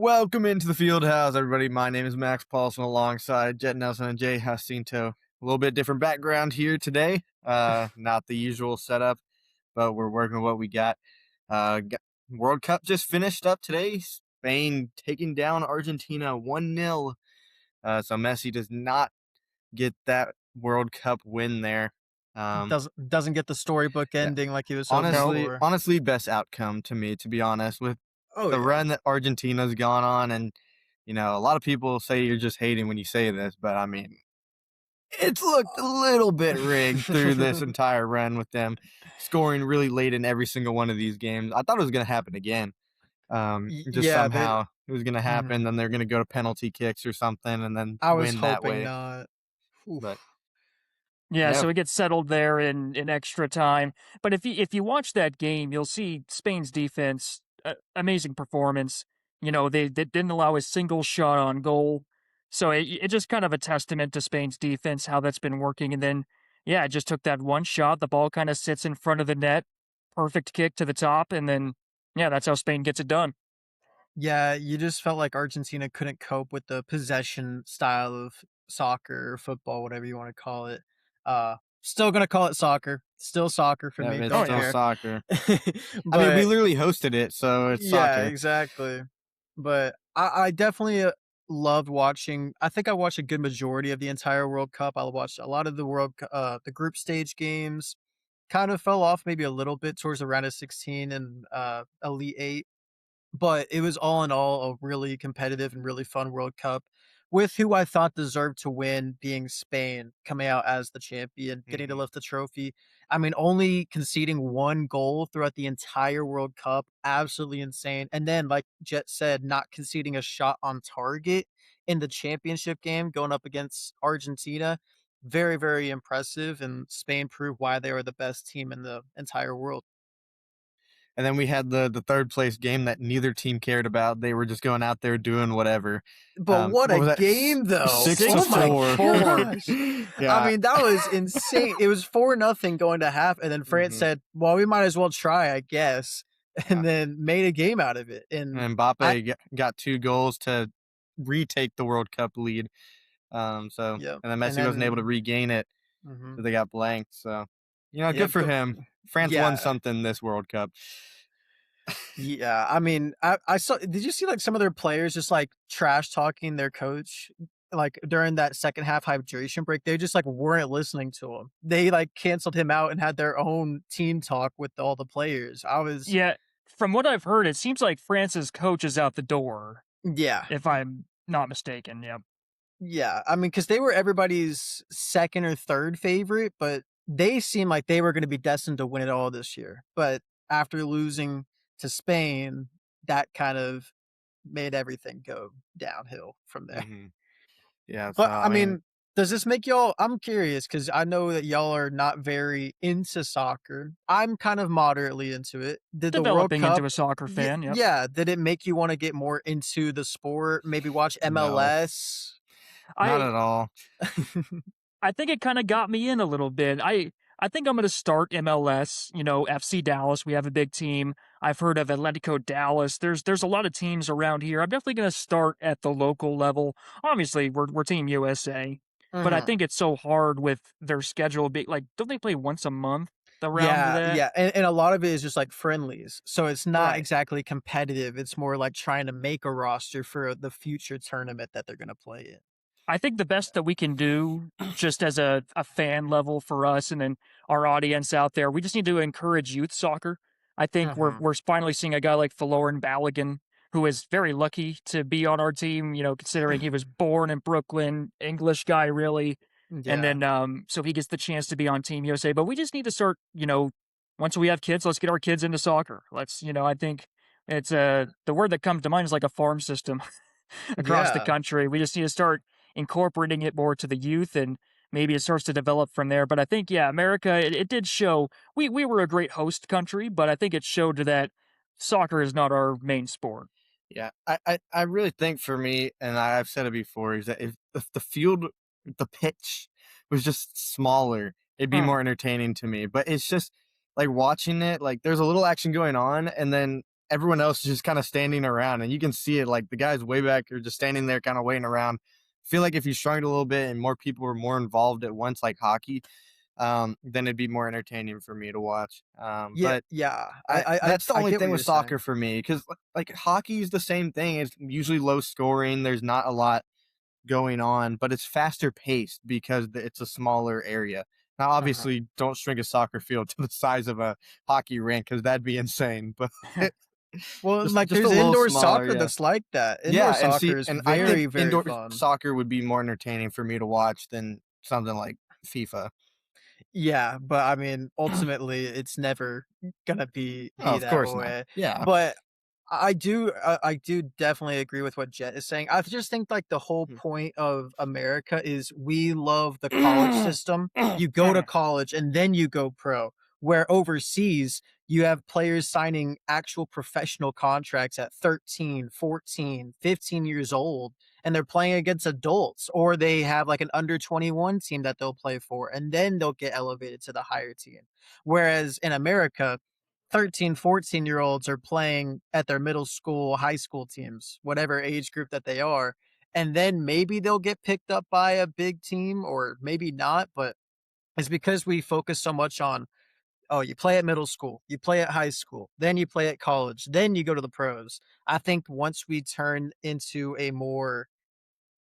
Welcome into the field house, everybody. My name is Max Paulson alongside Jet Nelson and Jay Jacinto. A little bit different background here today. Not the usual setup, but we're working with what we got. World Cup just finished up today. Spain taking down Argentina 1-0. So Messi does not get that World Cup win there. Doesn't get the storybook Yeah. ending like he was hoping for. Honestly, best outcome to me, to be honest, with Oh the yeah. run that Argentina's gone on. And a lot of people say you're just hating when you say this, but I mean, it's looked a little bit rigged through this entire run with them scoring really late in every single one of these games. I thought it was going to happen again. Just Yeah, they. somehow it was going to happen. Mhm. Then they're going to go to penalty kicks or something and then I was win that hoping way. not. But Oof. Yeah, yeah, so it gets settled there in extra time. But if you watch that game, you'll see Spain's defense, amazing performance. They didn't allow a single shot on goal. So it just kind of a testament to Spain's defense, how that's been working. And then, yeah, it just took that one shot. The ball kind of sits in front of the net. Perfect kick to the top. And then, yeah, that's how Spain gets it done. Yeah, you just felt like Argentina couldn't cope with the possession style of soccer or football, whatever you want to call it. Still gonna call it soccer. Still soccer for yeah, me. it's Oh, Don't still yeah. care. soccer. I mean, we But literally hosted it, so it's yeah, soccer. exactly. But I definitely loved watching. I think I watched a good majority of the entire World Cup. I watched a lot of the group stage games. Kind of fell off maybe a little bit towards the round of 16 and Elite Eight, but it was all in all a really competitive and really fun World Cup with who I thought deserved to win being Spain coming out as the champion, getting to Mhm. lift the trophy. I mean, only conceding one goal throughout the entire World Cup, absolutely insane. And then, like Jet said, not conceding a shot on target in the championship game going up against Argentina. Very, very impressive. And Spain proved why they were the best team in the entire world. And then we had the third place game that neither team cared about. They were just going out there doing whatever. But what What a was that? game, though. Six to Oh my 4. gosh. I Yeah. mean, that was insane. It was 4-0 going to half, and then France Mhm. said, well, we might as well try, I guess, Yeah. and then made a game out of it. And And I, Mbappe got 2 goals to retake the World Cup lead. yeah. And then And Messi wasn't able to then, regain it, mhm. so they got blanked. So, good Yep. for him. France won Yeah. something this World Cup. Yeah. I mean, I saw, did you see like some of their players just like trash talking their coach? Like during that second half hydration break, they just like weren't listening to him. They like canceled him out and had their own team talk with all the players. I was, Yeah, from what I've heard, it seems like France's coach is out the door, yeah. if I'm not mistaken. Yeah. Yeah, I mean, because they were everybody's second or third favorite, but they seemed like they were gonna be destined to win it all this year. But after losing to Spain, that kind of made everything go downhill from there. Hmm. Yeah. So But, I I mean, mean, does this make y'all I'm curious because I know that y'all are not very into soccer. I'm kind of moderately into it. Did the World Developing into Cup a soccer fan, yep. yeah, did it make you wanna get more into the sport? Maybe watch no, MLS? not I at all. I think it kinda got me in a little bit. I think I'm gonna start MLS, FC Dallas, we have a big team. I've heard of Atletico Dallas. There's a lot of teams around here. I'm definitely gonna start at the local level. Obviously, we're Team USA, but I Mhm. think it's so hard with their schedule being like, don't they play once a month around Yeah, that? yeah, and a lot of it is just, like, friendlies, so it's not Right. exactly competitive, it's more like trying to make a roster for the future tournament that they're gonna play in. I think the best that we can do, just as a fan level for us and then our audience out there, we just need to encourage youth soccer. I think we're Mhm. we're finally seeing a guy like Faloran Balogun, who is very lucky to be on our team, considering he was born in Brooklyn, English guy really. And Yeah. then so he gets the chance to be on Team USA. But we just need to start, once we have kids, let's get our kids into soccer. I think it's the word that comes to mind is like a farm system across the Yeah. country. We just need to start incorporating it more to the youth and maybe it starts to develop from there. But I think, yeah, America, it did show we were a great host country, but I think it showed that soccer is not our main sport. Yeah, I really think for me, and I've said it before, is that if the field, the pitch was just smaller, it'd be Huh. more entertaining to me. But it's just like watching it, like there's a little action going on, and then everyone else is just kind of standing around, and you can see it. Like the guys way back are just standing there, kind of waiting around. I feel like if you shrunk it a little bit and more people were more involved at once, like hockey, then it'd be more entertaining for me to watch. Yeah, But yeah. that's the I only get what thing with you're soccer saying. for me, because like hockey is the same thing. It's usually low scoring. There's not a lot going on, but it's faster paced because it's a smaller area. Now, Uh-huh. obviously, don't shrink a soccer field to the size of a hockey rink because that'd be insane. But Well, like just a there's little indoor smaller, soccer yeah. that's like that. Indoor Yeah, and see, soccer is and I think very, very indoor fun. soccer would be more entertaining for me to watch than something like FIFA. Yeah, but I mean, ultimately, it's never gonna Oh, be of that course not. way. Yeah. But I do definitely agree with what Jet is saying. I just think like the whole point of America is we love the college system. You go to college and then you go pro. Where overseas, you have players signing actual professional contracts at 13, 14, 15 years old, and they're playing against adults, or they have like an under 21 team that they'll play for, and then they'll get elevated to the higher team. Whereas in America, 13, 14-year-olds are playing at their middle school, high school teams, whatever age group that they are. And then maybe they'll get picked up by a big team or maybe not. But it's because we focus so much on, oh, you play at middle school, you play at high school, then you play at college, then you go to the pros. I think once we turn into a more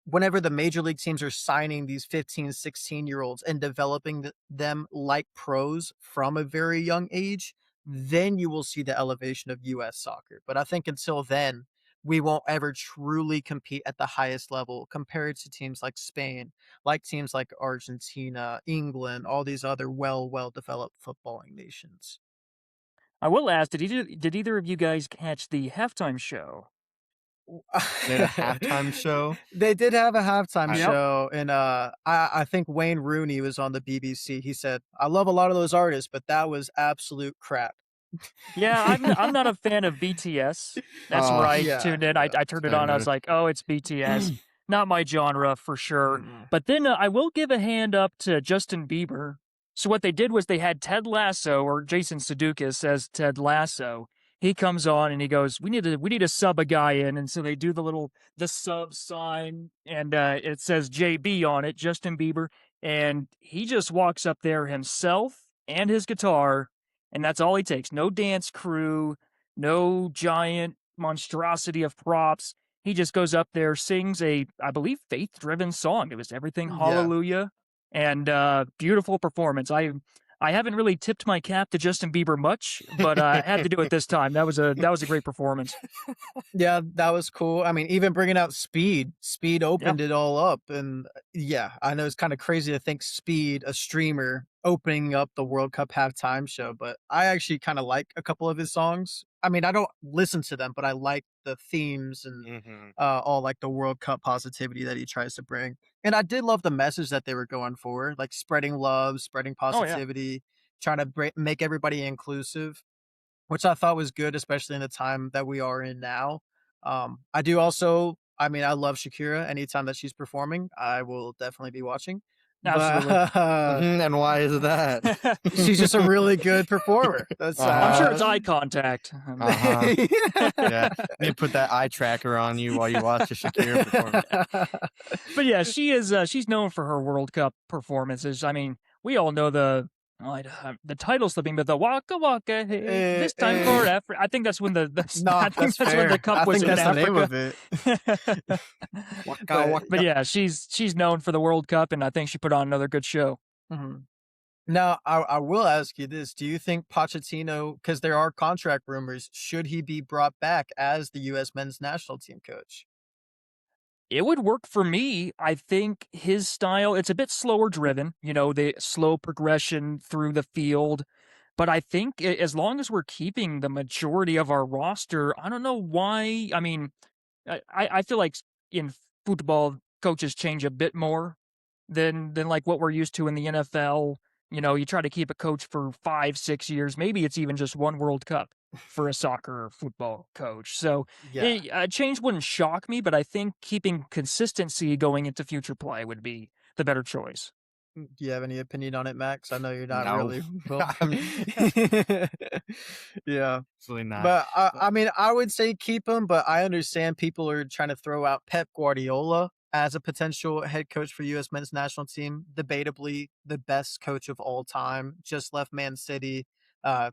whenever the major league teams are signing these 15, 16-year olds and developing them like pros from a very young age, then you will see the elevation of US soccer. But I think until then, we won't ever truly compete at the highest level compared to teams like Spain, like teams like Argentina, England, all these other well developed footballing nations. I will ask, did either of you guys catch the halftime show? They had a halftime show. They did have a halftime I Yep. show, and, I think Wayne Rooney was on the BBC. He said, "I love a lot of those artists, but that was absolute crap." Yeah, I'm not a fan of BTS. That's where uh, I Yeah, tuned in. yeah. I turned it same on. I was dude. like, oh, it's BTS. Not my genre for sure. Mm-mm. But then I will give a hand up to Justin Bieber. So what they did was they had Ted Lasso, or Jason Sudeikis as Ted Lasso. He comes on and he goes, we need to sub a guy in," and so they do the sub sign, and it says JB on it, Justin Bieber, and he just walks up there himself and his guitar, and that's all he takes. No dance crew, no giant monstrosity of props. He just goes up there, sings a, I believe, faith-driven song. It was everything Yeah. hallelujah, and beautiful performance. I haven't really tipped my cap to Justin Bieber much, but I had to do it this time. That was a great performance. Yeah, that was cool. I mean, even bringing out Speed. Speed Yeah, opened it all up, and, yeah, I know it's kinda crazy to think Speed, a streamer, opening up the World Cup halftime show, but I actually kinda like a couple of his songs. I mean, I don't listen to them, but I like the themes and, hmm all, like, the World Cup positivity that he tries to bring, and I did love the message that they were going for, like, spreading love, spreading oh yeah, positivity, trying to make everybody inclusive, which I thought was good, especially in the time that we are in now. I do also, I mean, I love Shakira. Anytime that she's performing, I will definitely be watching. But absolutely. And why is that? she's just a really good performer. That's Uh I'm sure huh. it's eye contact. Uh huh. Yeah. You need to put that eye tracker on you while you watch a Shakira performance. But yeah, she's known for her World Cup performances. I mean, we all know the title slipping, but the Waka Waka, hey, Eh, this time for eh, Africa. I think that's when nah, I that's think that's when the fair. cup I was think in that's the name Africa. of it. Waka But But waka. yeah, she's known for the World Cup, and I think she put on another good show. mhm. Now, I will ask you this: do you think Pochettino, because there are contract rumors, should he be brought back as the U.S. men's national team coach? It would work for me. I think his style, it's a bit slower driven, the slow progression through the field. But I think as long as we're keeping the majority of our roster, I don't know why. I mean, I feel like in football, coaches change a bit more than like what we're used to in the NFL. You try to keep a coach for 5, 6 years. Maybe it's even just one World Cup for a soccer or football coach. So Yeah. change wouldn't shock me, but I think keeping consistency going into future play would be the better choice. Do you have any opinion on it, Max? I know you're not No, really well. I'm Yeah. absolutely not. But I But I mean, I would say keep him, but I understand people are trying to throw out Pep Guardiola as a potential head coach for U.S. men's national team. Debatably the best coach of all time. Just left Man City.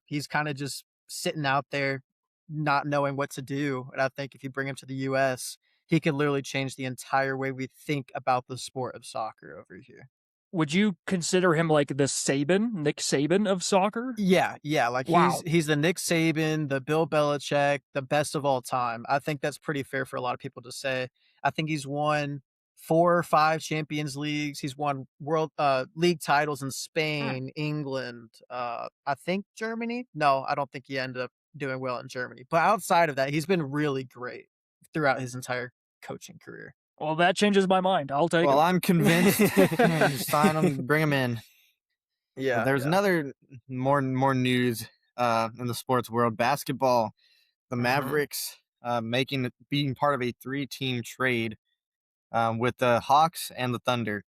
He's kind of just sitting out there, not knowing what to do. And I think if you bring him to the U.S., he could literally change the entire way we think about the sport of soccer over here. Would you consider him like the Nick Saban of soccer? Yeah, yeah, like Wow. he's the Nick Saban, the Bill Belichick, the best of all time. I think that's pretty fair for a lot of people to say. I think he's won 4 or 5 Champions Leagues. He's won world league titles in Hmm. Spain, England, I think Germany. No, I don't think he ended up doing well in Germany. But outside of that, he's been really great throughout his entire coaching career. Well, that changes my mind. I'll take well, him. I'm convinced. Just sign him, bring him in. But Yeah, there's yeah. another more news in the sports world. Basketball, the Mhm. Mavericks being part of a 3-team trade with the Hawks and the Thunder.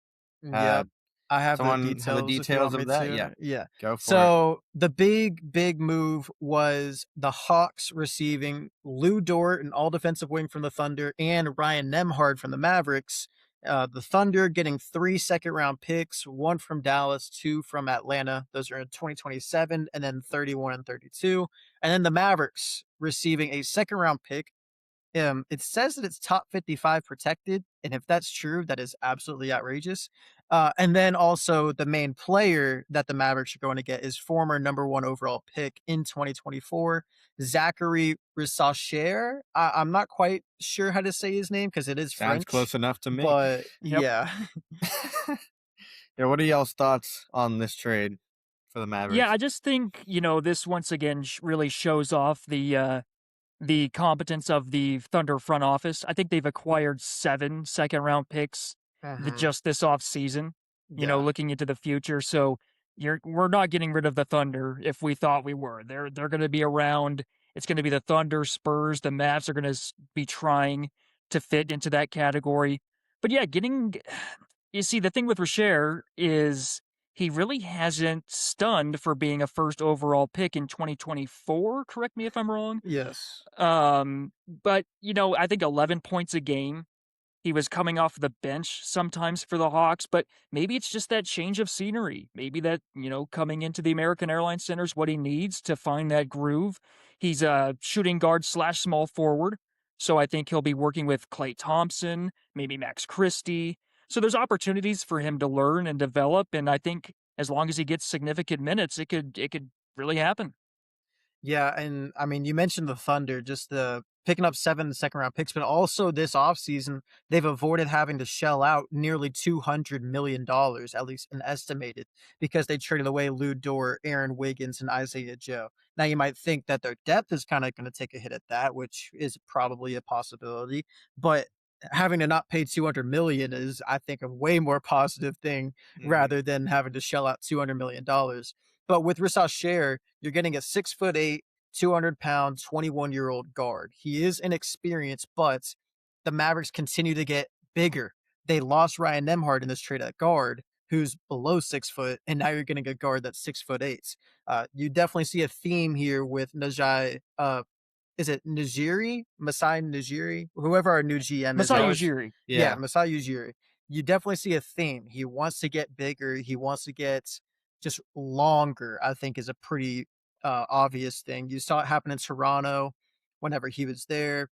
Uh, Yep. I have the someone have the details if you details want me of that? Yeah, to. Yeah. go for it. So the big move was the Hawks receiving Lou Dort, an all defensive wing from the Thunder, and Ryan Nemhard from the Mavericks. The Thunder getting 3 second round picks, one from Dallas, two from Atlanta. Those are in 2027, and then 31 and 32. And then the Mavericks receiving a second round pick. It says that it's top 55 protected, and if that's true, that is absolutely outrageous. And then also the main player that the Mavericks are going to get is former number 1 overall pick in 2024, Zachary Rissacher. I'm not quite sure how to say his name because it is Sounds French, close enough to me. but Yep. yeah. Yeah, what are y'all's thoughts on this trade for the Yeah, Mavericks? I just think, this once again really shows off the competence of the Thunder front office. I think they've acquired 7 second round picks Mhm. just this offseason, Yeah. looking into the future. So we're not getting rid of the Thunder if we thought we were. They're going to be around. It's going to be the Thunder, Spurs, the Mavs are going to be trying to fit into that category. But yeah, you see the thing with Rasher is he really hasn't stunned for being a first overall pick in 2024. Correct me if I'm wrong. Yes. But I think 11 points a game. He was coming off the bench sometimes for the Hawks, but maybe it's just that change of scenery. Maybe that, coming into the American Airlines Center is what he needs to find that groove. He's a shooting guard slash small forward. So I think he'll be working with Klay Thompson, maybe Max Christie. So there's opportunities for him to learn and develop. And I think as long as he gets significant minutes, it could really happen. Yeah, and I mean, you mentioned the Thunder, just the picking up 7 second round picks, but also this offseason, they've avoided having to shell out nearly $200 million, at least an estimated, because they traded away Lou Dort, Aaron Wiggins, and Isaiah Joe. Now, you might think that their depth is kind of going to take a hit at that, which is probably a possibility, but having to not pay 200 million is, I think, a way more positive thing Mhm. rather than having to shell out $200 million. But with Rissach Sher, you're getting a 6'8", 200-pound, 21-year-old guard. He is inexperienced, but the Mavericks continue to get bigger. They lost Ryan Nemhard in this trade at guard, who's below 6 foot, and now you're getting a guard that's 6'8". You definitely see a theme here with Najai. Is it Najiri? Masai Najiri? Whoever our new GM is Masai always. Ujiri. Yeah, Yeah. Masai Ujiri. You definitely see a theme. He wants to get bigger. He wants to get just longer, I think is a pretty obvious thing. You saw it happen in Toronto whenever he was there.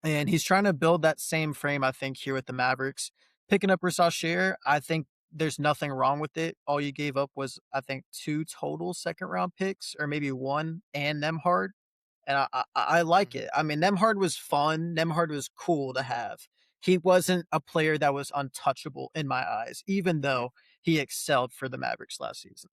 And he's trying to build that same frame, I think, here with the Mavericks. Picking up Rashawn, I think there's nothing wrong with it. All you gave up was, I think, 2 total second round picks, or maybe one and Nemhard. And I like Mhm. it. I mean, Nemhard was fun. Nemhard was cool to have. He wasn't a player that was untouchable in my eyes, even Mhm. though he excelled for the Mavericks last season.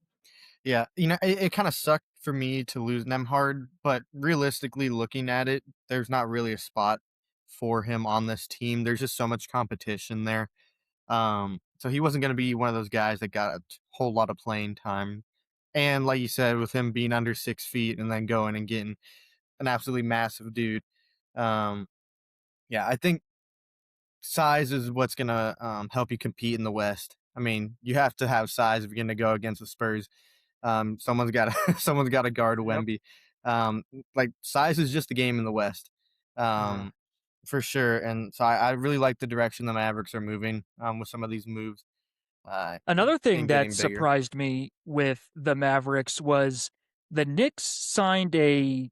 Yeah, it kind of sucked for me to lose Nemhard, but realistically looking at it, there's not really a spot for him on this team. There's just so much competition there. So he wasn't going to be one of those guys that got a whole lot of playing time. And like you said, with him being under 6 feet and then going and getting an absolutely massive dude, um, yeah, I think size is what's going to help you compete in the West. I mean, you have to have size if you're going to go against the Spurs. Someone's got to someone's got to guard Yep. Wemby. Like size is just a game in the West, Uh, um, for sure. And so I really like the direction the Mavericks are moving with some of these moves uh, Another thing and that getting bigger. surprised me with the Mavericks was the Knicks signed a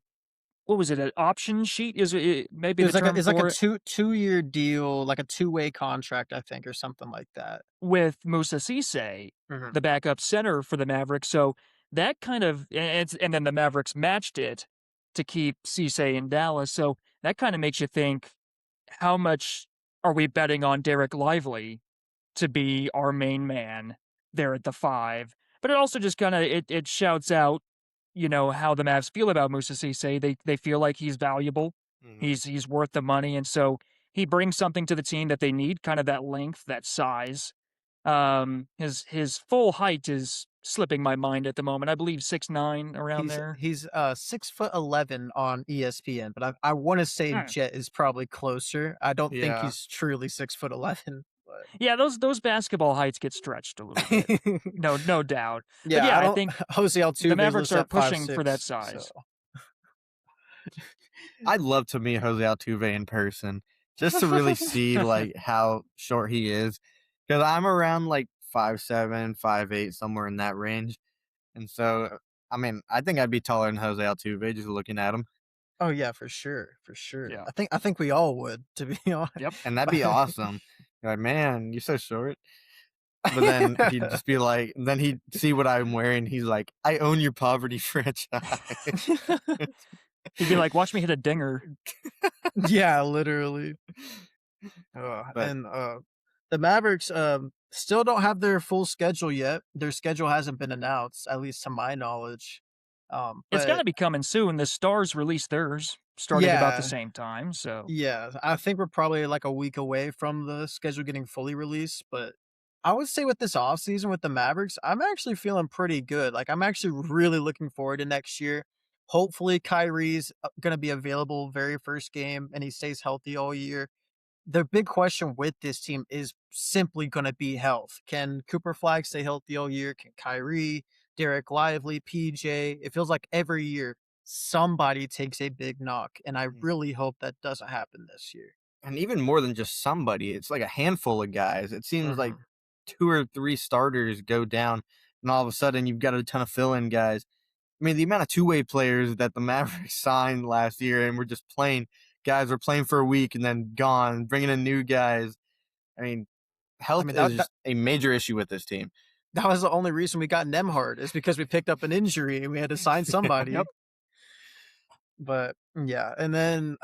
what was it, an option sheet? Is it maybe the term it's like a for it? two-year deal, like a two-way contract, I think, or something like that. With Musa Cisse, Mhm. the backup center for the Mavericks. So that kind of and then the Mavericks matched it to keep Cisse in Dallas. So that kind of makes you think, how much are we betting on Derek Lively to be our main man there at the 5? But it also just kind of it shouts out, how the Mavs feel about Musa Cisse. They feel like he's valuable. Hmm. He's worth the money, and so he brings something to the team that they need, kind of that length, that size. His full height is slipping my mind at the moment. I believe 6'9", around there. He's 6'11" on ESPN, but I want to say Hmm. Jet is probably closer. I don't think Yeah, he's truly 6'11", but Yeah, those basketball heights get stretched a little bit. No doubt. But yeah, yeah, I I don't. think Jose the Altuve is Mavericks listed are at five pushing for that six, size. so I'd love to meet Jose Altuve in person just to really see like how short he is, because I'm around like 5'7", 5'8", somewhere in that range, and so I mean I think I'd be taller than Jose Altuve just looking at him, oh yeah, for sure, for sure. Yeah. I think we all would, to be honest. Yep. and that'd be awesome. You're like, man, you're so short. But then he'd just be like, then he'd see what I'm wearing. He's like, I own your poverty franchise. He'd be like, "Watch me hit a dinger." Yeah, literally. But And the Mavericks still don't have their full schedule yet. Their schedule hasn't been announced, at least to my knowledge. It's But gotta be coming soon. The Stars released theirs starting about the yeah, same time, so yeah, I think we're probably like a week away from the schedule getting fully released. But I would say with this offseason with the Mavericks, I'm actually feeling pretty good. Like I'm actually really looking forward to next year. Hopefully Kyrie's going to be available very first game and he stays healthy all year. The big question with this team is simply going to be health. Can Cooper Flag stay healthy all year? Can Kyrie, Derek Lively, PJ? It feels like every year somebody takes a big knock, and I really hope that doesn't happen this year. and even more than just somebody, it's like a handful of guys. It seems like Mhm. 2 or 3 starters go down, and all of a sudden you've got a ton of fill-in guys. I mean, the amount of two-way players that the Mavericks signed last year, and we're just playing guys were playing for a week and then gone, bringing in new guys. I mean, I health mean is that just a major issue with this team. that was the only reason we got Nemhard is because we picked up an injury and we had to sign yep. somebody. But yeah, and then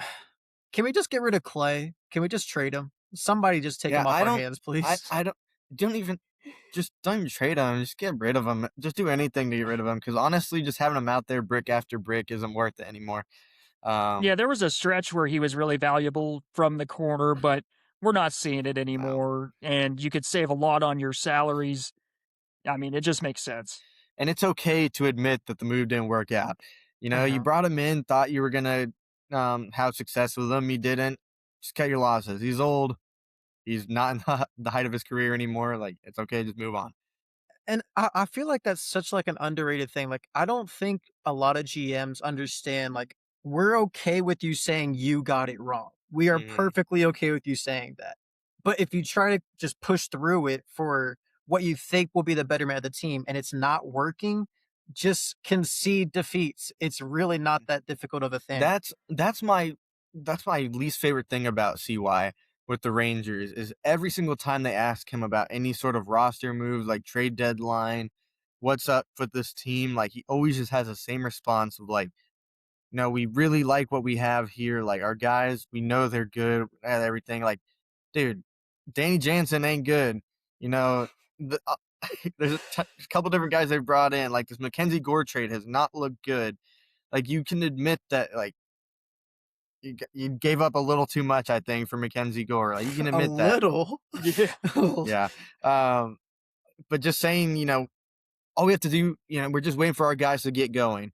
can we just get rid of Clay? Can we just trade him? Somebody just take Yeah, him off our hands, please. I don't even just don't even trade him. Just get rid of him. Just do anything to get rid of him. Because honestly, just having him out there brick after brick isn't worth it anymore. Yeah, Um, there was a stretch where he was really valuable from the corner, but we're not seeing it wow. anymore, and you could save a lot on your salaries. I mean, it just makes sense. And it's okay to admit that the move didn't work out. You Uh-huh. brought him in, thought you were gonna have success with him. He didn't. Just cut your losses. He's old. He's not in the height of his career anymore. Like it's okay. Just move on. And I feel like that's such like an underrated thing. Like I don't think a lot of GMs understand like we're okay with you saying you got it wrong. We are Hmm. perfectly okay with you saying that. But if you try to just push through it for what you think will be the betterment of the team and it's not working, just concede defeats. It's really not that difficult of a thing. That's my least favorite thing about CY with the Rangers is every single time they ask him about any sort of roster moves like trade deadline, what's up with this team, like he always just has the same response of like, no, we really like what we have here. Like our guys, we know they're good at everything. Like, dude, Danny Jansen ain't good. You know, the, there's a couple different guys they've brought in. Like this Mackenzie Gore trade has not looked good. Like you can admit that like you gave up a little too much, I think, for Mackenzie Gore. Like you can A admit that. little. Yeah. Yeah. Um, but just saying, all we have to do, we're just waiting for our guys to get going.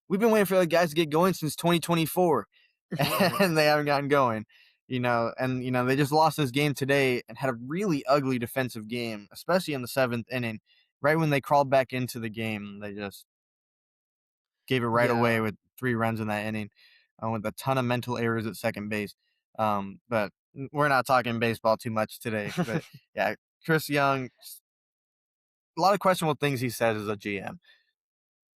We've been waiting for the guys to get going since 2024, Mhm. and they haven't gotten going. They just lost this game today and had a really ugly defensive game, especially in the seventh inning. Right when they crawled back into the game, they just gave it right away Yeah. with 3 runs in that inning, with a ton of mental errors at second base. But we're not talking baseball too much today. But yeah, Chris Young, a lot of questionable things he says as a GM.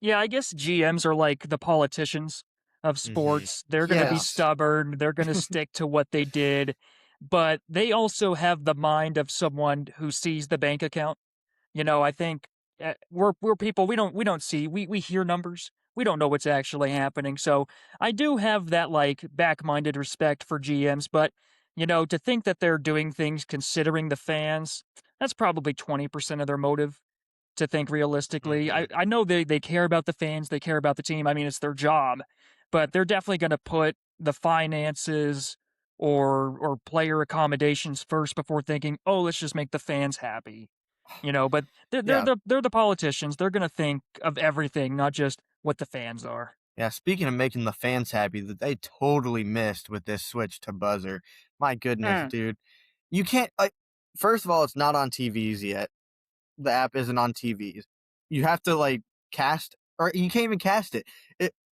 Yeah, I guess GMs are like the politicians of Hmm. sports. They're going to be Yes. stubborn, they're going to stick to what they did, but they also have the mind of someone who sees the bank account. I think we're people. We don't see. We hear numbers. We don't know what's actually happening. So I do have that like back-minded respect for GMs, but to think that they're doing things considering the fans, that's probably 20% of their motive. To think realistically, I Hmm. I know they care about the fans, they care about the team. I mean, it's their job, but they're definitely going to put the finances or player accommodations first before thinking, oh, let's just make the fans happy. But they're Yeah. the politicians. They're gonna think of everything, not just what the fans are. Yeah, speaking of making the fans happy, that they totally missed with this switch to buzzer. My goodness, Mm. dude. You can't like first of all, it's not on TVs yet. The app isn't on TVs. You have to like cast or you can't even cast it.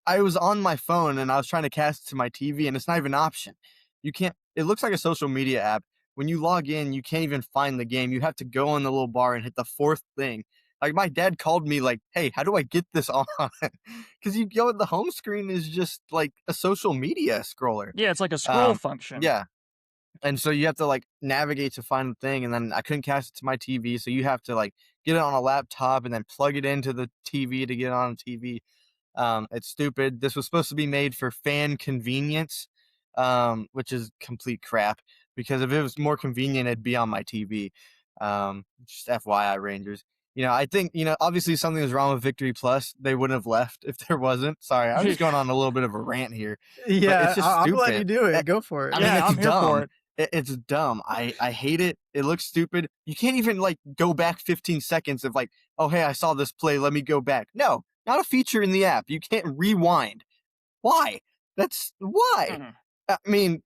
I was on my phone and I was trying to cast it to my TV and it's not even an option. You can't it looks like a social media app. When you log in, you can't even find the game. You have to go on the little bar and hit the fourth thing. Like my dad called me like, "Hey, how do I get this on?" Cuz you go the home screen is just like a social media scroller. Yeah, it's like a scroll Um function. yeah, and so you have to like navigate to find the thing, and then I couldn't cast it to my TV, so you have to like get it on a laptop and then plug it into the TV to get it on the TV. It's stupid. This was supposed to be made for fan convenience, which is complete crap. Because if it was more convenient, it'd be on my TV. Just FYI, Rangers. I think obviously something was wrong with Victory Plus. They wouldn't have left if there wasn't. Sorry, I'm just going on a little bit of a rant here, but it's Yeah, just I'm letting you stupid. do it. Go for I it. mean, Yeah, it's I'm here for dumb. it. It's dumb. I hate it. It looks stupid. You can't even like go back 15 seconds of like, oh hey, I saw this play. Let me go back. No, not a feature in the app. You can't rewind. Why? That's why. Mm. I mean,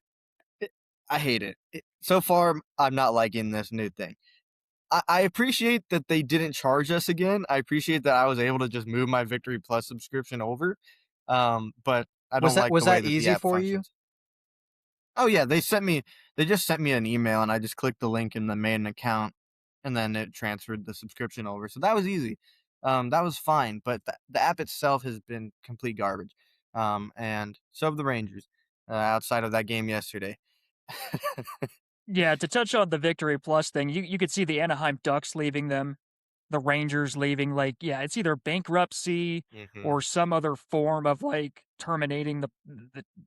it, I hate it. So far, I'm not liking this new thing. I appreciate that they didn't charge us again. I appreciate that I was able to just move my Victory Plus subscription over. But I Was don't that like was the way that that the easy app for you? functions. Oh yeah, they just sent me an email and I just clicked the link in the main account and then it transferred the subscription over. So that was easy. That was fine, but the app itself has been complete garbage. And so have the Rangers, outside of that game yesterday. Yeah, to touch on the Victory Plus thing, you could see the Anaheim Ducks leaving them, the Rangers leaving. Like, yeah, it's either bankruptcy Hmm. or some other form of like terminating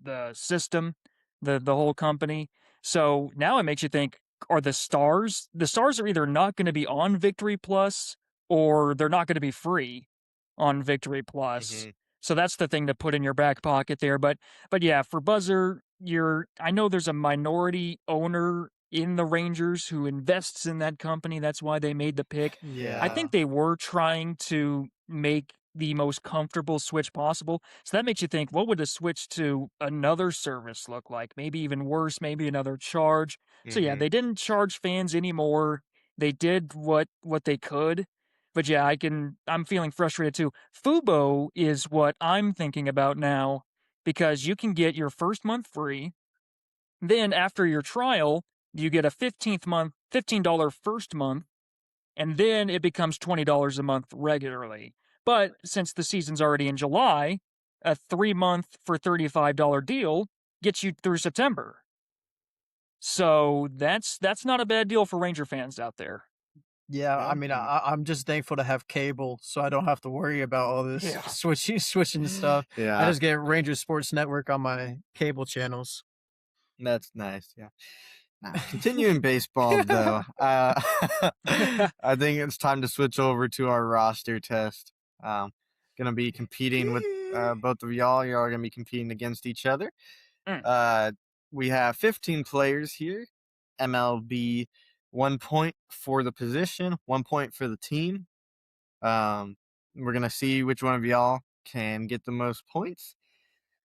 the system, the whole company. So now it makes you think: are the Stars? The Stars are either not going to be on Victory Plus or they're not going to be free on Victory Plus. Hmm. So that's the thing to put in your back pocket there. But yeah, for Buzzer, I know there's a minority owner in the Rangers who invests in that company. That's why they made the pick. I Yeah. think Yeah. they were trying to make the most comfortable switch possible. So that makes you think, what would a switch to another service look like? Maybe even worse, maybe another charge. So yeah, Hmm. they didn't charge fans anymore. They did what they could. But yeah, I'm feeling frustrated too. Fubo is what I'm thinking about now because you can get your first month free. Then after your trial, you get a 15th month, $15 first month, and then it becomes $20 a month regularly. But since the season's already in July, a 3-month for $35 deal gets you through September. So that's not a bad deal for Ranger fans out there. Yeah, I Yeah. mean, I'm just thankful to have cable, so I don't have to worry about all this Yeah. switching stuff. I Yeah. just get Ranger Sports Network on my cable channels. That's nice. Yeah. Now, continuing baseball, though, I think it's time to switch over to our roster test. Gonna be competing with both of y'all. Y'all are gonna be competing against each other. Mm. Uh, we have 15 players here. MLB, 1 point for the position, 1 point for the team. We're gonna see which one of y'all can get the most points.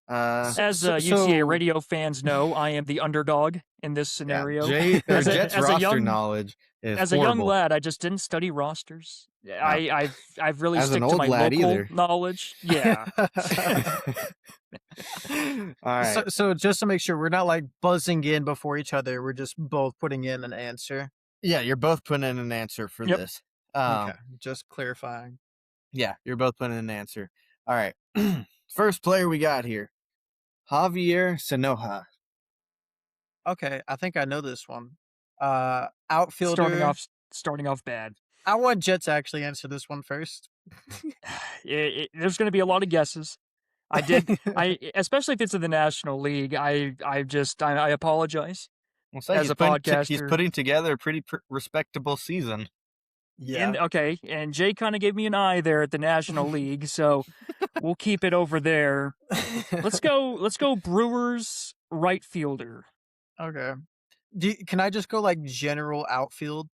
As UTA radio fans know, I am the underdog in this scenario. Jet's roster knowledge is as horrible. a young lad, I just didn't study rosters. I've really As an stick to old my lad local either. knowledge. Yeah. All right. So just to make sure, we're not like buzzing in before each other. We're just both putting in an answer. Yeah, you're both putting in an answer for this. Okay, just clarifying. Yeah, you're both putting in an answer. All right. First player we got here, Javier Sanoja. Okay, I think I know this one. Outfielder. Starting off bad. I want Jet to actually answer this one first. There's going to be a lot of guesses. Especially if it's in the National League. I apologize. We'll say As a podcaster, he's putting together a pretty respectable season. Yeah. And Jay kind of gave me an eye there at the National League, so we'll keep it over there. Let's go Brewers right fielder. Okay. Can I just go like general outfield,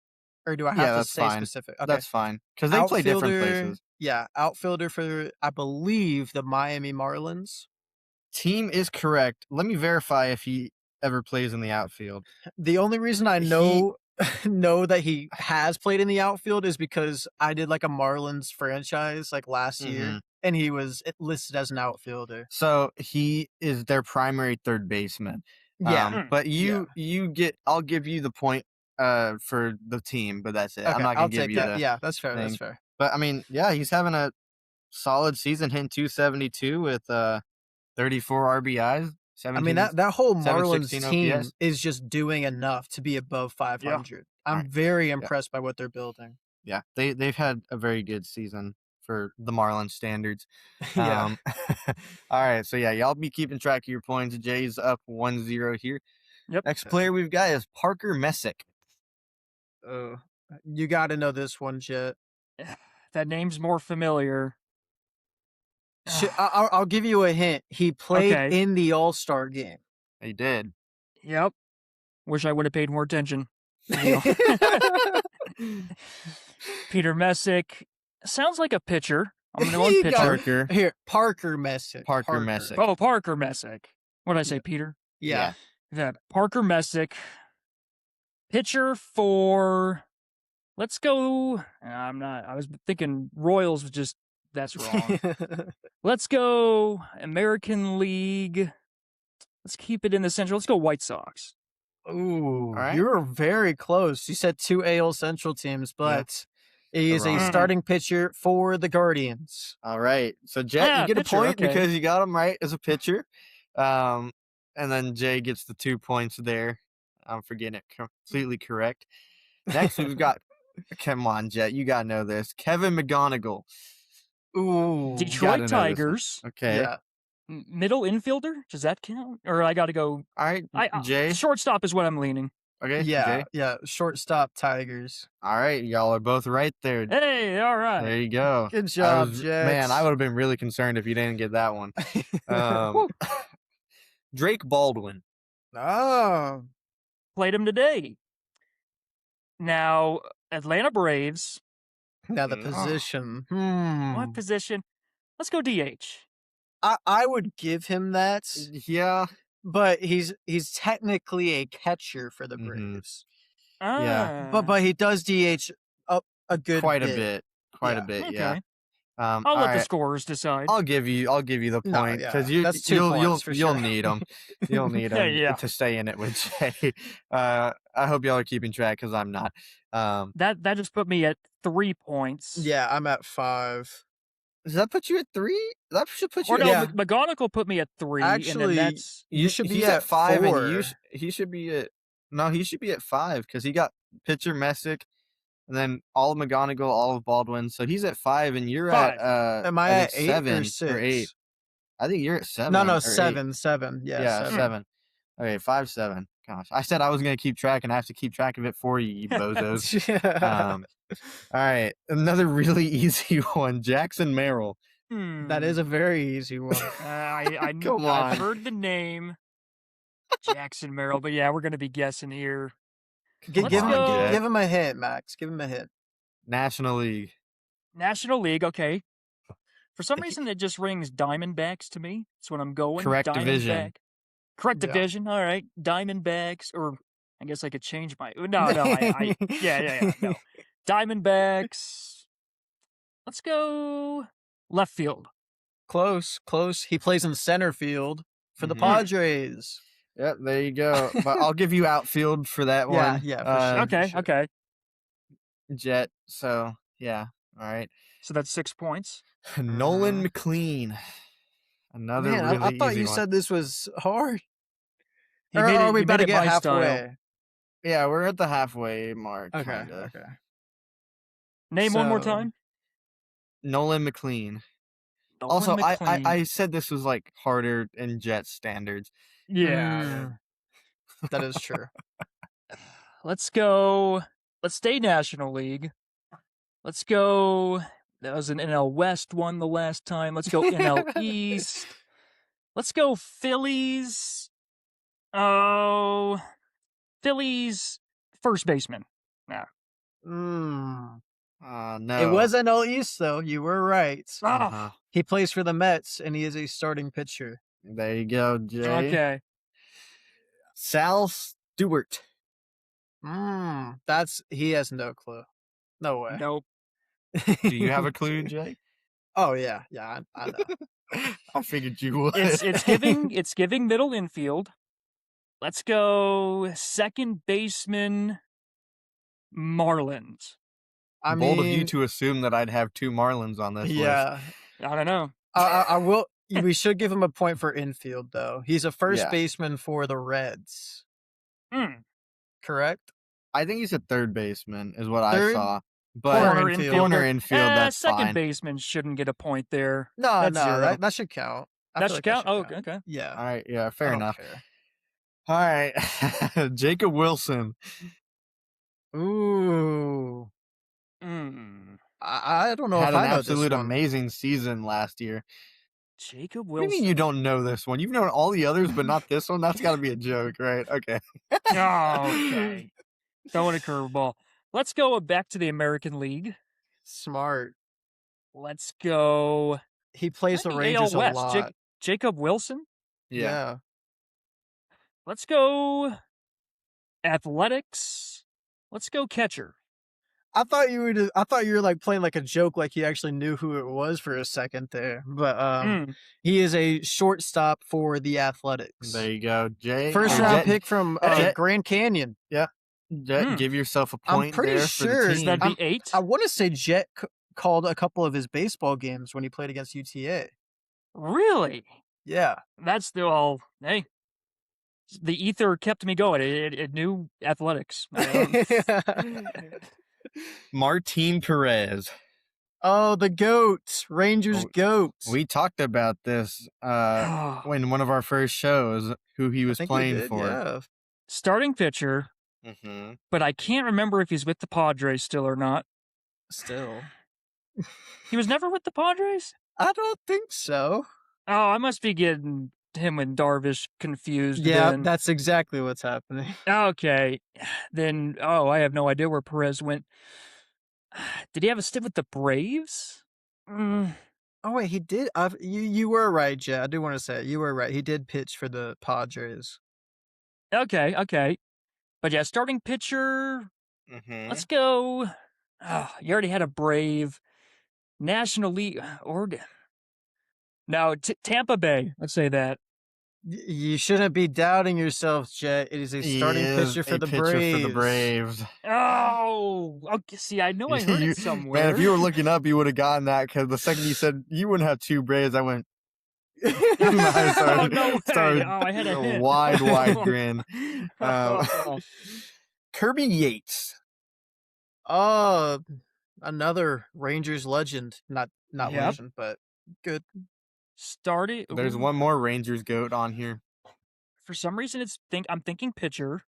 or do I have to say specific? Okay. That's fine because they play different places. Yeah, outfielder for I believe the Miami Marlins. Team is correct. Let me verify if he ever plays in the outfield. The only reason I know that he has played in the outfield is because I did like a Marlins franchise like last year, and he was listed as an outfielder. So he is their primary third baseman. Yeah, but I'll give you the point for the team, but that's it. Okay, I'm not gonna give you that. Yeah, that's fair. thing. That's fair. But I mean, yeah, he's having a solid season, hitting 272 with 34 RBIs. 17, I mean that whole Marlins team OPS. is just doing enough to be above 500. Yeah. I'm very impressed by what they're building. Yeah, they've had a very good season for the Marlins standards. Yeah. All right, so yeah, y'all be keeping track of your points. Jay's up 1-0 here. Yep. Next player we've got is Parker Messick. You got to know this one, Jet. That name's more familiar. I'll give you a hint. He played in the All-Star game. He did. Yep. Wish I would have paid more attention. Peter Messick sounds like a pitcher. I'm going to go pitcher. Parker Messick. Parker Messick. Oh, Parker Messick. What did I say, Peter? Yeah. That Parker Messick, pitcher for. Let's go. I'm not. I was thinking Royals was just. That's wrong. Let's go American League. Let's keep it in the Central. Let's go White Sox. Ooh, you were very close. You said two AL Central teams, but he is a starting pitcher for the Guardians. All right. So, Jet, you get a point because you got him right as a pitcher. And then Jay gets the 2 points there. I'm forgetting it completely correct. Next, we've got, come on, Jet, you got to know this. Kevin McGonigal. Ooh. Detroit Tigers. Okay. Yeah. Middle infielder? Does that count? Or I got to go. All right, Jay. Shortstop is what I'm leaning. Okay. Yeah. Jay? Yeah. Shortstop Tigers. All right. Y'all are both right there. Hey, all right. There you go. Good job, Jay. Man, I would have been really concerned if you didn't get that one. Drake Baldwin. Oh. Played him today. Now, Atlanta Braves. Now the position. What position? Let's go DH. I would give him that. Yeah. But he's technically a catcher for the Braves. Yeah. But he does DH a good quite bit. a bit, okay. yeah. I'll let the scorers decide. I'll give you the point because you'll need them. You'll need them to stay in it with Jay. I hope y'all are keeping track because I'm not. That just put me at 3 points. Yeah, I'm at 5. Does that put you at 3? That should put you. McGonigal put me at 3. Actually, and then you should be at 5, 4. And he should be at 5 because he got pitcher Messick. And then all of McGonigal, all of Baldwin. So he's at 5, and you're 5. at Am I at 8 7 or 6? Or 8? I think you're at 7. No, 7. 7. Yeah, 7. Okay, 5, 7. Gosh, I said I was gonna keep track, and I have to keep track of it for you, you bozos. All right, another really easy one, Jackson Merrill. That is a very easy one. I've heard the name Jackson Merrill, but yeah, we're gonna be guessing here. Give him a hint, Max. Give him a hint. National League. Okay. For some reason, it just rings Diamondbacks to me. That's what I'm going. Correct division. Diamondback. Correct Yeah. division. All right. Diamondbacks. Or I guess I could change my. No. Yeah. No. Diamondbacks. Let's go left field. Close. He plays in center field for the Mhm. Padres. Yep, there you go. But I'll give you outfield for that one. Yeah, for sure. Okay. Jet. So yeah. All right. So that's 6 points. Nolan McLean. Another Man, really I thought easy you one. said this was hard. He Or made are it- we he about made to it get my style. halfway? Yeah, we're at the halfway mark. Okay. Kinda. Name one more So- time. Nolan McLean. Nolan Also, McLean. I said this was like harder in Jet standards. Yeah. That is true. Let's go. Let's stay National League. Let's go. That was an NL West one the last time. Let's go NL East. Let's go Phillies. Oh, Phillies first baseman. Mm. No. It was NL East, though. You were right. Uh-huh. He plays for the Mets, and he is a starting pitcher. There you go, Jay. Okay. Sal Stewart. He has no clue. No way. Nope. Do you have a clue, Jay? Oh yeah, I know. I figured you would. It's giving middle infield. Let's go second baseman. Marlins. I Bold mean, of you to assume that I'd have two Marlins on this list. yeah. I don't know. I will. We should give him a point for infield, though. He's a first Yeah. baseman for the Reds. Correct. I think he's a third baseman, is what Third? I saw. But Corner infield. corner infield, that's second fine. baseman shouldn't get a point there. No, That's zero. that should count. I That feel should like count? Oh, okay. Yeah. All right, yeah, I fair don't enough. care. All right, Jacob Wilson. Ooh. I don't know Had if an I know absolute this one. amazing season last year. Jacob What do you Wilson. mean you don't know this one? You've known all the others, but not this one? That's got to be a joke, right? Okay. Oh, okay. Throwing a curveball. Let's go back to the American League. Smart. Let's go. He plays the AL Rangers a West. lot. Jacob Wilson. Yeah. Let's go. Athletics. Let's go catcher. I thought you were like playing like a joke, like you actually knew who it was for a second there. But he is a shortstop for the Athletics. There you go, Jay. First Hey, round Jet, pick from Jet- Grand Canyon. Jet, give yourself a I'm point pretty there sure- for the Is team. that the 8? I want to say Jet called a couple of his baseball games when he played against UTA. Really? Yeah. That's the all. Hey, the ether kept me going. It knew athletics. Martin Perez. Oh, the goat, Rangers goat. We talked about this in one of our first shows, who he was playing for. Yeah. Starting pitcher, Mm-hmm. but I can't remember if he's with the Padres still or not. Still, He was never with the Padres? I don't think so. Oh, I must be getting him and Darvish confused. Yeah, then. that's exactly what's happening. Okay. Then, I have no idea where Perez went. Did he have a stint with the Braves? Oh wait, he did. You were right, Jet. I do want to say you were right. He did pitch for the Padres. Okay. But yeah, starting pitcher, Mm-hmm. let's go. You already had a Brave. National League. No, Tampa Bay. Let's say that. You shouldn't be doubting yourself, Jet. It is a starting pitcher for the Braves. Oh, okay. See, I know I heard it somewhere. Man, if you were looking up, you would have gotten that, because the second you said you wouldn't have two Braves, I went, I started, no way. started I had a hint. wide grin. Kirby Yates. Oh, another Rangers legend. Not Yep. legend, but good. Started. There's one more Rangers goat on here. For some reason, I'm thinking pitcher.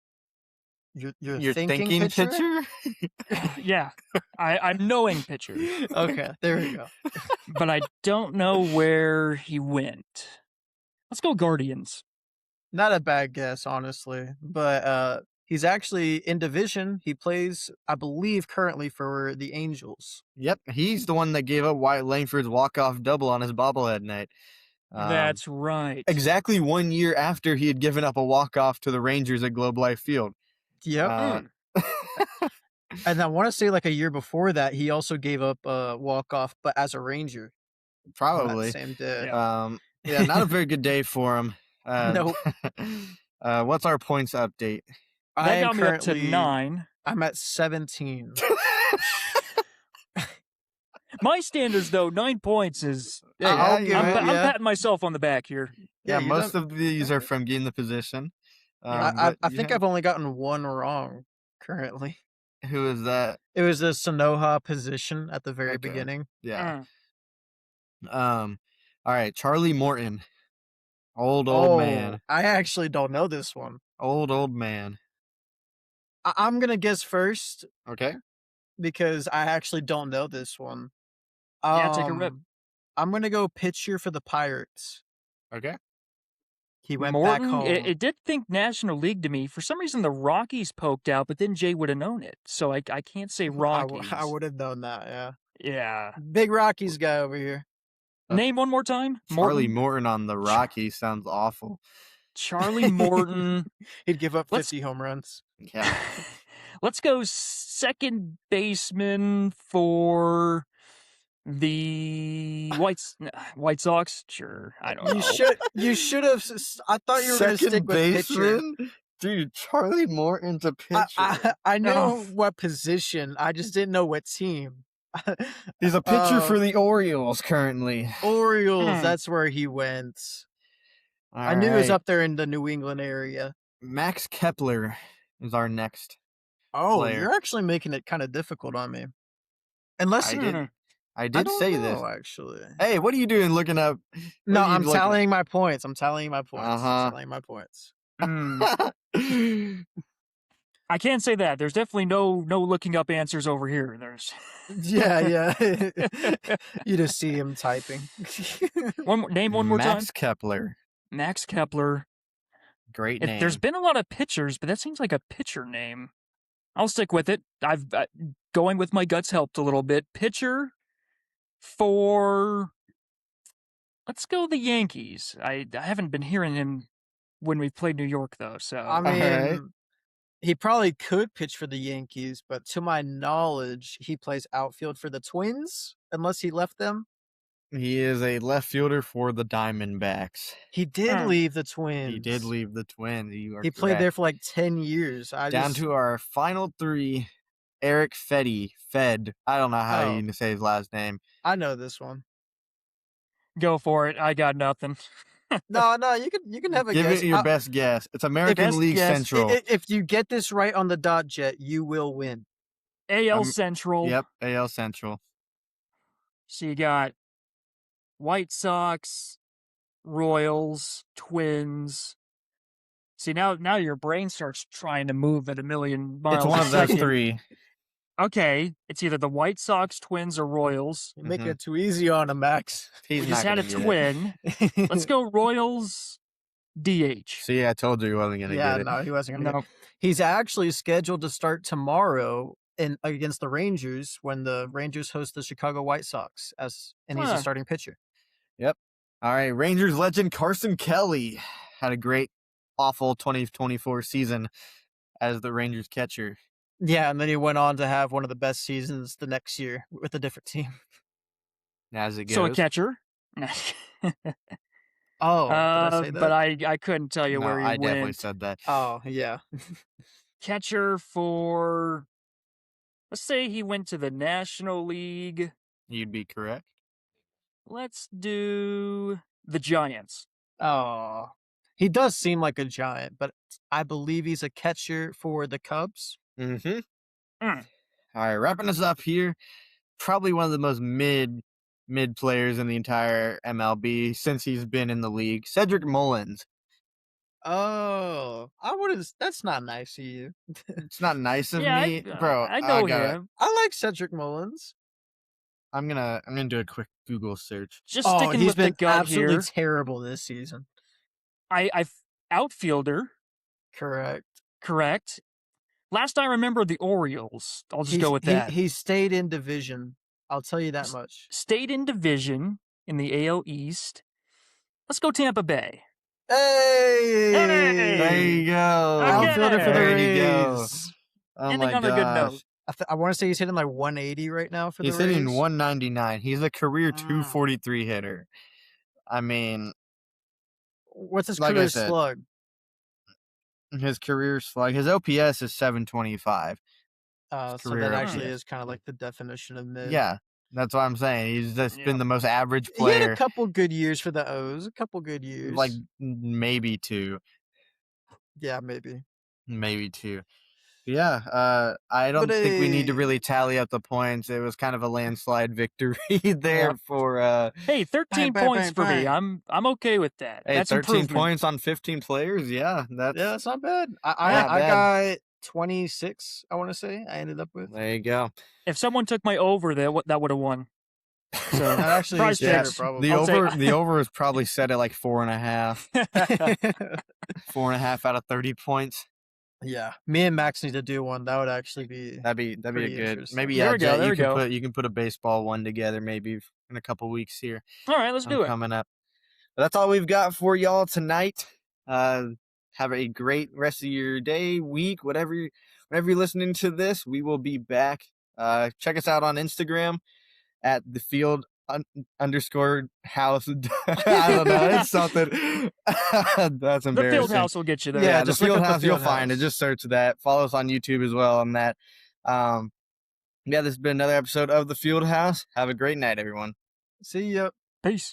You're thinking pitcher? Yeah, I'm knowing pitcher, Okay, there we go. but I don't know where he went. Let's go Guardians. Not a bad guess, honestly, but He's actually in division. He plays, I believe, currently for the Angels. Yep, he's the one that gave up Wyatt Langford's walk-off double on his bobblehead night. That's right. Exactly 1 year after he had given up a walk-off to the Rangers at Globe Life Field. Yep. And I want to say like a year before that, he also gave up a walk-off, but as a Ranger. Probably. On that same day. Yeah, not a very good day for him. Nope. What's our points update? That got me up to 9. I'm at 17. My standards, though, 9 points is. I'm patting myself on the back here. Yeah, most of these are from getting the position. I think I've only gotten one wrong currently. Who is that? It was the Sonoha position at the very beginning. Yeah. All right, Charlie Morton. Old man. I actually don't know this one. Old man. I'm going to guess first. Okay. Because I actually don't know this one. Yeah, take a rip. I'm going to go pitcher for the Pirates. Okay. He went Morton, back home. It did think National League to me. For some reason, the Rockies poked out, but then Jay would have known it. So I can't say Rockies. I would have known that, yeah. Yeah. Big Rockies guy over here. Name one more time. Charlie Morton on the Rockies sounds awful. Charlie Morton. He'd give up 50 home runs. Yeah. Let's go second baseman for the White Sox. Sure, I don't know. You should have. I thought you were going to stick with pitcher. Dude, Charlie Morton's a pitcher. I know what position. I just didn't know what team. He's a pitcher for the Orioles currently. Orioles, that's where he went. I knew he was up there in the New England area. Max Kepler is our next. Player. You're actually making it kind of difficult on me. Unless I did say this. Actually. Hey, what are you doing looking up? No, I'm tallying my points. I'm tallying my points. I can't say that. There's definitely no looking up answers over here. There's Yeah. You just see him typing. Name one more time. Max Kepler. Great name. There's been a lot of pitchers, but that seems like a pitcher name. I'll stick with it. I've going with my guts helped a little bit. Pitcher for, let's go the Yankees. I haven't been hearing him when we've played New York though. So I mean, he probably could pitch for the Yankees, but to my knowledge, he plays outfield for the Twins, unless he left them. He is a left fielder for the Diamondbacks. He did leave the Twins. He did leave the Twins. He played there for like 10 years. Down to our final 3. Eric Fed. I don't know how you say his last name. I know this one. Go for it. I got nothing. No, you can have a guess. Give it your best guess. It's American League Central. If you get this right on the dot, Jet, you will win. AL Central. Yep, AL Central. So you got White Sox, Royals, Twins. See, now your brain starts trying to move at a million miles. It's one of those 3. Okay, it's either the White Sox, Twins, or Royals. You're making it too easy on him, Max. We just had a twin. Let's go Royals, DH. See, I told you he wasn't going to get it. No, he wasn't going to get it. He's actually scheduled to start tomorrow against the Rangers when the Rangers host the Chicago White Sox, and he's a starting pitcher. Yep. All right, Rangers legend Carson Kelly had a great, awful 2024 season as the Rangers catcher. Yeah, and then he went on to have one of the best seasons the next year with a different team. As it goes. So a catcher. Did I say that? But I couldn't tell you where he went. I definitely said that. Oh, yeah. Catcher for, let's say he went to the National League. You'd be correct. Let's do the Giants. Oh, he does seem like a Giant, but I believe he's a catcher for the Cubs. Mm-hmm. All right, wrapping us up here. Probably one of the most mid players in the entire MLB since he's been in the league. Cedric Mullins. Oh, that's not nice of you. It's not nice of me, bro. I know him. I like Cedric Mullins. I'm gonna do a quick Google search. Just sticking he's with been the gut absolutely here. terrible this season. I outfielder. Correct. Last I remember, the Orioles. I'll just go with He that. he stayed in division. I'll tell you that much. Stayed in division in the AL East. Let's go Tampa Bay. Hey! There you go. Outfielder for the There you go. Rays. Oh Ending my on a good note. gosh. I want to say he's hitting like 180 right now for He's the Rays. hitting 199. He's a career Mm. 243 hitter. I mean, What's his like I career said, slug? his career slug, his OPS is 725. So career that actually OPS. is kind of like the definition of mid. Yeah, that's what I'm saying. He's just been the most average He had player. a couple good years for the O's. A couple good years. Like maybe two. Yeah, maybe. Maybe two. Yeah, I don't think we need to really tally up the points. It was kind of a landslide victory there for Hey, 13 bang, points bang, for me. bang. I'm okay with that. hey, That's 13 improvement. points on 15 players. Yeah, that's not bad. Not I bad. got 26, I want to say. I ended up with. There you go. If someone took my over, that would have won. So That actually prize is fair, picks. probably. The over is probably set at like 4.5. 4.5 out of 30 points. Yeah, me and Max need to do one. That would actually be. That'd be a pretty good. interesting. Maybe There we go, Jet, there we go. you can put a baseball one together maybe in a couple weeks here. All right, let's do it. Coming up. But that's all we've got for y'all tonight. Have a great rest of your day, week, whenever you're listening to this. We will be back. Check us out on Instagram at the field underscore house. I don't know. It's something. That's embarrassing. The field house will get you there. Yeah, just the look field up the house. You'll Field find it. House. Just search that. Follow us on YouTube as well on that. Yeah, this has been another episode of the Field House. Have a great night, everyone. See ya. Peace.